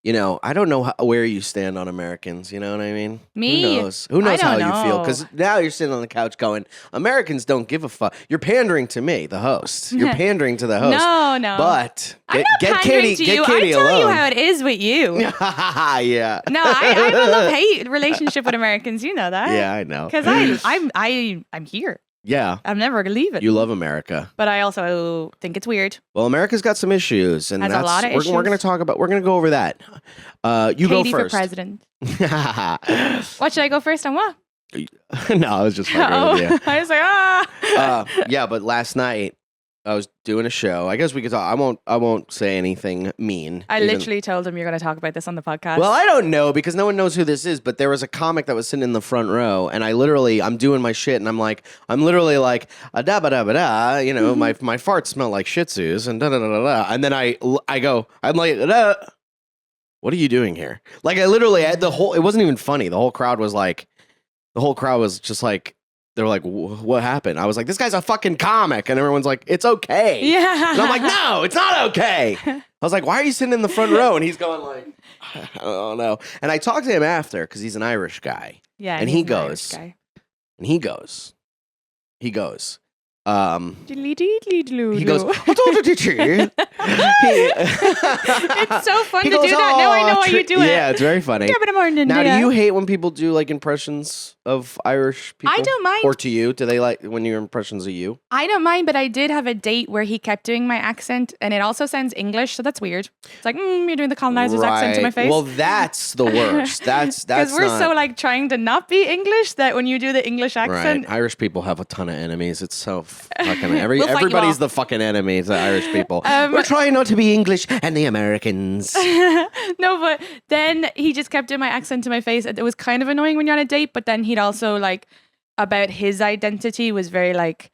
you know, I don't know where you stand on Americans. You know what I mean? Me? Who knows? Who knows I how don't you feel? know. Because now you're sitting on the couch going, Americans don't give a fuck. You're pandering to me, the host. You're pandering to the host. No. But I'm not get pandering Katie, to get you. Katie I'm telling you alone. how it is with you. Yeah. No, I have a love-hate relationship with Americans. You know that. Yeah, I know. Because I'm here. Yeah. I'm never gonna leave it. You love America. But I also think it's weird. Well, America's got some issues, and Has a lot of we're going issues. to talk about. We're going to go over that. You Katie go for first. president. What should I go first on what? No, I was just fucking with you. I was like, Yeah, but last night I was doing a show. I guess we could talk. I won't say anything mean. I literally told him you're going to talk about this on the podcast. Well, I don't know because no one knows who this is, but there was a comic that was sitting in the front row, and I'm doing my shit, and I'm literally like, da ba da ba da, you know, my farts smell like Shih Tzus, and da da da da da, and then I'm like, da. What are you doing here? Like, I literally had it wasn't even funny. The whole crowd was just like, they were like, what happened? I was like, this guy's a fucking comic. And everyone's like, it's okay. Yeah. And I'm like, no, it's not okay. I was like, why are you sitting in the front row? And he's going like, I don't know. And I talked to him after because he's an Irish guy. Yeah. And he's he an Irish goes, guy. he goes, Diddly-diddly-dloo-dloo. he goes, It's so fun to do that. Now I know why you do it. Yeah, it's very funny. Give it a morning. Now, do you hate when people do like impressions of Irish people? I don't mind. Or to you? Do they like when your impressions of you? I don't mind, but I did have a date where he kept doing my accent, and it also sounds English, so that's weird. It's like, you're doing the colonizer's accent to my face. Well, that's the worst. That's because we're not, so like trying to not be English that when you do the English accent, right. Irish people have a ton of enemies. It's so fucking We'll fight you everybody's off. the fucking enemy. The Irish people. We're trying not to be English, and the Americans. No, but then he just kept doing my accent to my face. It was kind of annoying when you're on a date, but then he'd also like about his identity was very like,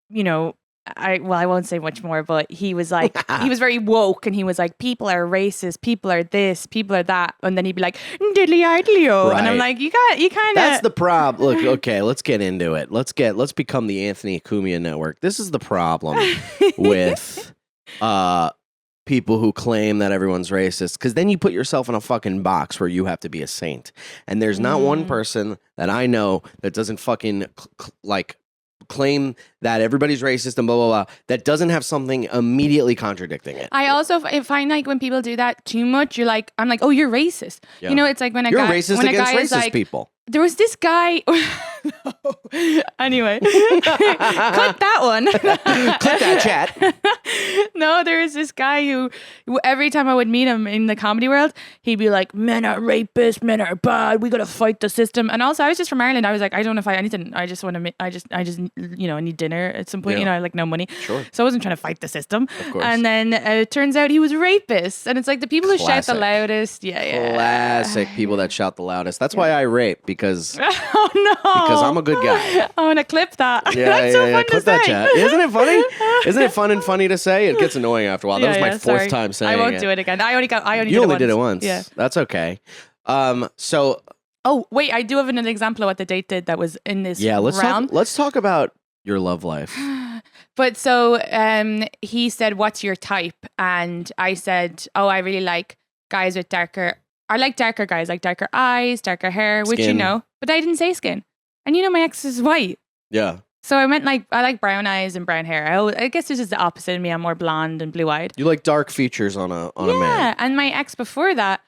you know, I won't say much more, but he was like, he was very woke, and he was like, people are racist, people are this, people are that, and then he'd be like, diddly-idly-o, and I'm like, you kind of. That's the problem. Look, okay, let's get into it. Let's become the Anthony Cumia Network. This is the problem with people who claim that everyone's racist, because then you put yourself in a fucking box where you have to be a saint, and there's not one person that I know that doesn't fucking like claim that everybody's racist and blah blah blah that doesn't have something immediately contradicting it. I also find like when people do that too much, I'm like, oh, you're racist. Yeah. You know, it's like when You're racist when against a guy is racist like, people. there was this guy. No. Anyway, cut that one. Click that chat. No, there was this guy who every time I would meet him in the comedy world, he'd be like, men are rapists, men are bad, we gotta fight the system. And also I was just from Ireland. I was like, I don't know if I anything. I just want to I just you know, I need dinner at some point, you know, I like no money. Sure. So I wasn't trying to fight the system. Of course. And then it turns out he was a rapist. And it's like the people who shout the Classic. loudest. Yeah. Classic people that shout the loudest. That's why I rape, because Oh no. because I'm a good guy. I want to clip that. Yeah, That's so fun Clip to that say. chat. Isn't it funny? Isn't it fun and funny to say? It gets annoying after a while. That was my fourth sorry. time saying I won't it. do it again. I only You only did did it once. Yeah. That's okay. So Oh wait, I do have an example of what the date did that was in this yeah, realm. let's talk about your love life. But so he said, "What's your type?" And I said, "Oh, I really like guys with darker. I like darker guys, like darker eyes, darker hair, which you Skin. know." But I didn't say skin. And you know, my ex is white. Yeah. So I meant like, I like brown eyes and brown hair. I guess this is the opposite of me. I'm more blonde and blue eyed. You like dark features on a man. Yeah. And my ex before that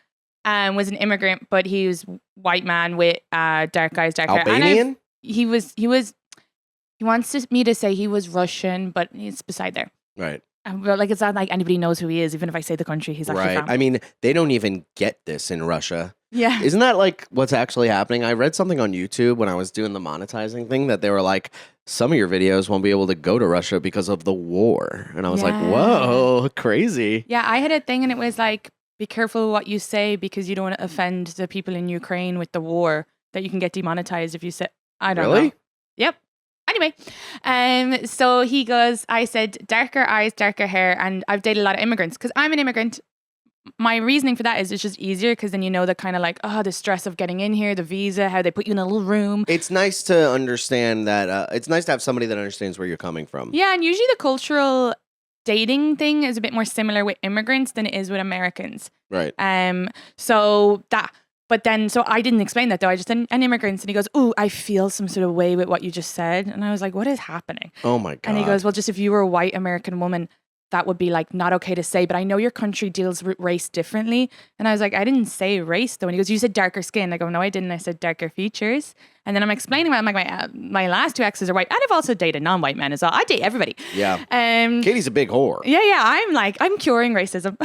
was an immigrant, but he was white man with dark eyes, dark hair. And Albanian? he wants me to say he was Russian, but it's beside there. Right. But like, it's not like anybody knows who he is, even if I say the country he's actually Right. from. I mean, they don't even get this in Russia. Yeah. Isn't that like what's actually happening? I read something on YouTube when I was doing the monetizing thing that they were like, some of your videos won't be able to go to Russia because of the war. And I was like, Yeah. whoa, crazy. Yeah, I had a thing and it was like, be careful what you say because you don't want to offend the people in Ukraine with the war, that you can get demonetized if you say, I don't Really? know. Yep. Anyway, so he goes, I said, darker eyes, darker hair, and I've dated a lot of immigrants because I'm an immigrant. My reasoning for that is it's just easier because then you know the kind of like, the stress of getting in here, the visa, how they put you in a little room. It's nice to understand that. It's nice to have somebody that understands where you're coming from. Yeah, and usually the cultural dating thing is a bit more similar with immigrants than it is with Americans. Right. So I didn't explain that though. I just said, and immigrants. And he goes, "Ooh, I feel some sort of way with what you just said." And I was like, "What is happening?" Oh my God. And he goes, "Well, just if you were a white American woman, that would be like not okay to say. But I know your country deals with race differently." And I was like, "I didn't say race though." And he goes, "You said darker skin." I go, "No, I didn't. I said darker features." And then I'm explaining why I'm like, my last 2 exes are white. And I've also dated non-white men as well. I date everybody. Yeah. Katie's a big whore. Yeah. I'm curing racism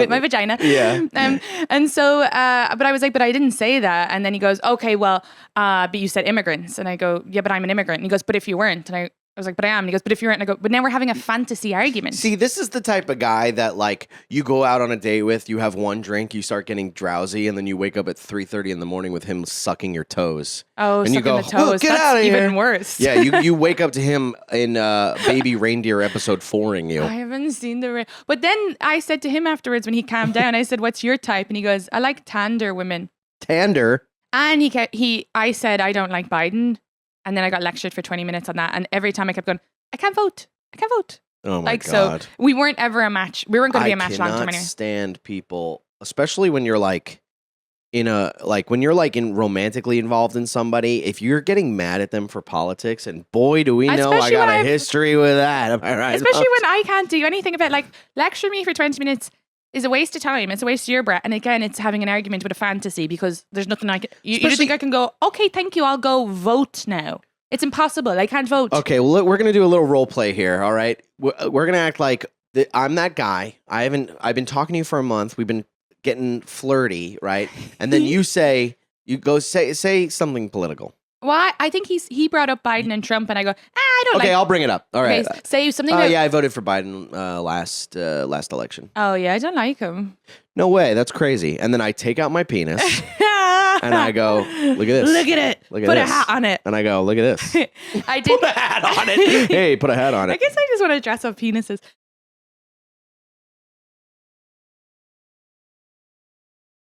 with my vagina. Yeah. And so, but I was like, but I didn't say that. And then he goes, "Okay, well, but you said immigrants." And I go, "Yeah, but I'm an immigrant." And he goes, "But if you weren't?" And I was like, "But I am." And he goes, "But if you weren't?" And I go, "But now we're having a fantasy argument." See, this is the type of guy that like you go out on a date with, you have one drink, you start getting drowsy, and then you wake up at 3:30 in the morning with him sucking your toes. Oh, and sucking you go, the toes. Get That's out of even here. worse. Yeah, you wake up to him in Baby Reindeer episode 4ing you. I haven't seen but then I said to him afterwards when he calmed down, I said, "What's your type?" And he goes, "I like tander women." Tander. And I said, "I don't like Biden." And then I got lectured for 20 minutes on that. And every time I kept going, I can't vote. Oh my God. So we weren't ever a match. We weren't going to be a match long term I cannot anyway. stand people, especially when you're like when you're like romantically involved in somebody. If you're getting mad at them for politics, and boy, do we know I got a history with that. Am I right? Especially when I can't do anything about like lecture me for 20 minutes is a waste of time. It's a waste of your breath. And again, it's having an argument with a fantasy because there's nothing I can. You just think I can go, "Okay, thank you. I'll go vote now." It's impossible. I can't vote. Okay, well, look, we're gonna do a little role play here. All right, we're gonna act like I'm that guy. I've been talking to you for a month. We've been getting flirty, right? And then you go say something political. Well, I think he brought up Biden and Trump, and I go, I don't like. Okay, I'll bring it up. All right. Okay, say something. About, yeah, I voted for Biden last election. Oh yeah, I don't like him. No way, that's crazy. And then I take out my penis and I go, "Look at this. Look at it. Look at Put this. a hat on it." And I go, "Look at this. I did Put a hat on it. Hey, put a hat on I it." guess I just want to dress up penises.